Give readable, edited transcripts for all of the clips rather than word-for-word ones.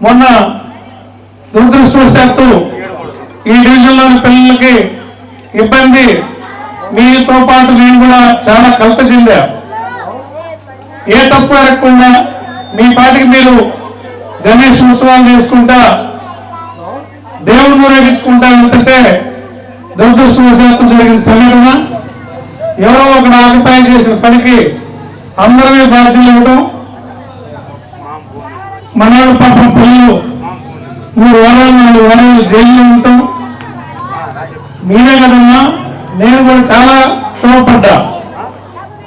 మొన్న దురదృష్టవశాత్తు ఈ డివిజన్లోని పిల్లలకి ఇబ్బంది, మీతో పాటు నేను కూడా చాలా కలత చెందా. ఏ తప్పు అడగకుండా మీ పాటికి మీరు గణేష్ ఉత్సవాలు చేసుకుంటా దేవుని ఊరేగించుకుంటా వెళ్తుంటే దురదృష్టవశాత్తు జరిగిన సంఘటన, ఎవరో ఒకడు ఆకుతాయి చేసిన పనికి అందరమే బాధ్యతలు ఇవ్వడం. మనవాడు పాపం పిల్లలు 3 వారాలు 4 వారాలు జైల్లో ఉంటాం. మీరే కదమ్మా, నేను కూడా చాలా క్షోభపడ్డా.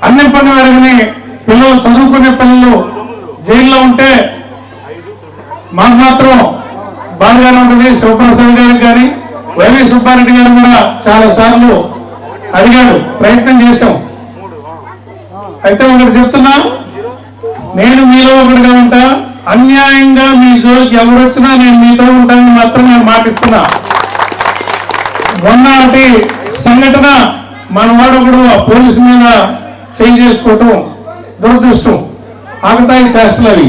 అన్ని పని అడగని పిల్లలు, చదువుకునే పిల్లలు జైల్లో ఉంటే మాకు మాత్రం బాగానే ఉంటుంది. శివప్రసాద్ గారికి కానీ వైవి సుబ్బారెడ్డి గారు కూడా చాలా సార్లు అడిగాడు, ప్రయత్నం చేశాం. అయితే ఒకటి చెప్తున్నా, నేను మీలో ఒకటిగా ఉంటా. అన్యాయంగా మీ జోలికి ఎవరు వచ్చినా నేను మీతో ఉంటానని మాత్రం నేను మాటిస్తున్నా. మొన్నటి సంఘటన మనవాడు ఒకడు ఆ పోలీసు మీద చేయి చేసుకోవటం దురదృష్టం, ఆకతాయి చేష్టలు అవి.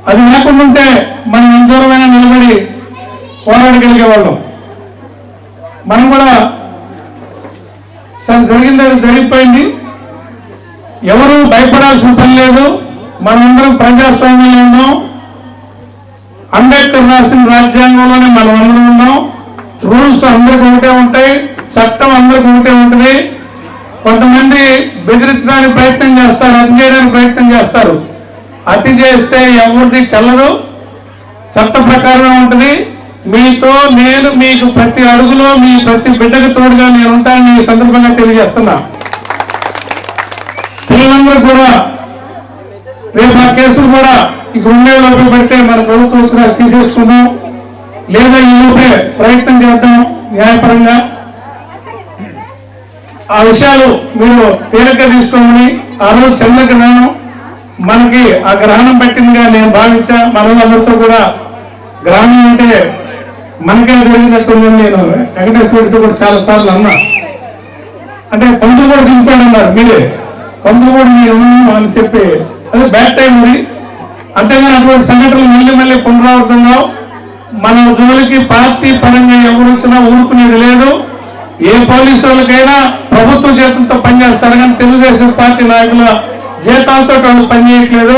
అది లేకుండా ఉంటే మనం ఎంత దూరమైనా నిలబడి పోరాడగలిగే వాళ్ళం. మనం కూడా జరిగింది అది జరిగిపోయింది, ఎవరు భయపడాల్సిన పని లేదు. మనమందరం ప్రజాస్వామ్యంలో ఉన్నాం, అంబేద్కర్ రాసిన రాజ్యాంగంలోనే మనం అందరం ఉన్నాం. రూల్స్ అందరికి ఒకటే ఉంటాయి, చట్టం అందరికి ఒకటే ఉంటుంది. కొంతమంది బెదిరించడానికి ప్రయత్నం చేస్తారు, అతి చేయడానికి ప్రయత్నం చేస్తారు. అతి చేస్తే ఎవరిది చెల్లదు, చట్ట ప్రకారమే ఉంటుంది. మీతో నేను మీకు ప్రతి అడుగులో మీ ప్రతి బిడ్డకు తోడుగా నేను ఉంటానని ఈ సందర్భంగా తెలియజేస్తున్నా. పిల్లలందరూ కూడా రేపు ఆ కేసులు కూడా ఇక ఉండే లోపల పెడితే మన ప్రభుత్వం వచ్చిన తీసేసుకుందాం, లేదా ఈ లోపే ప్రయత్నం చేద్దాం న్యాయపరంగా. ఆ విషయాలు మీరు తేలిక తీసుకోమని ఆ రోజు చిన్న గ్రహణం మనకి ఆ గ్రహణం పెట్టిందిగా నేను భావించా. మనలందరితో కూడా గ్రహణం అంటే మనకే జరిగినట్టుందని నేను వెంకటేశ్వరుడితో కూడా చాలా సార్లు అన్నా. అంటే పంతులు కూడా దింపాడు అన్నారు, మీరే పంతులు కూడా మీరు అని చెప్పి, అదే బ్యాడ్ టైం ఉంది. అంతేగాని అటువంటి సంఘటనలు మళ్ళీ మళ్ళీ పునరావృతంగా మన జోలికి పార్టీ పరంగా ఎవరు వచ్చినా ఊరుకునేది లేదు. ఏ పోలీసు వాళ్ళకైనా ప్రభుత్వ జీతంతో పనిచేస్తారు, కానీ తెలుగుదేశం పార్టీ నాయకుల జీతాలతో వాళ్ళు పనిచేయట్లేదు.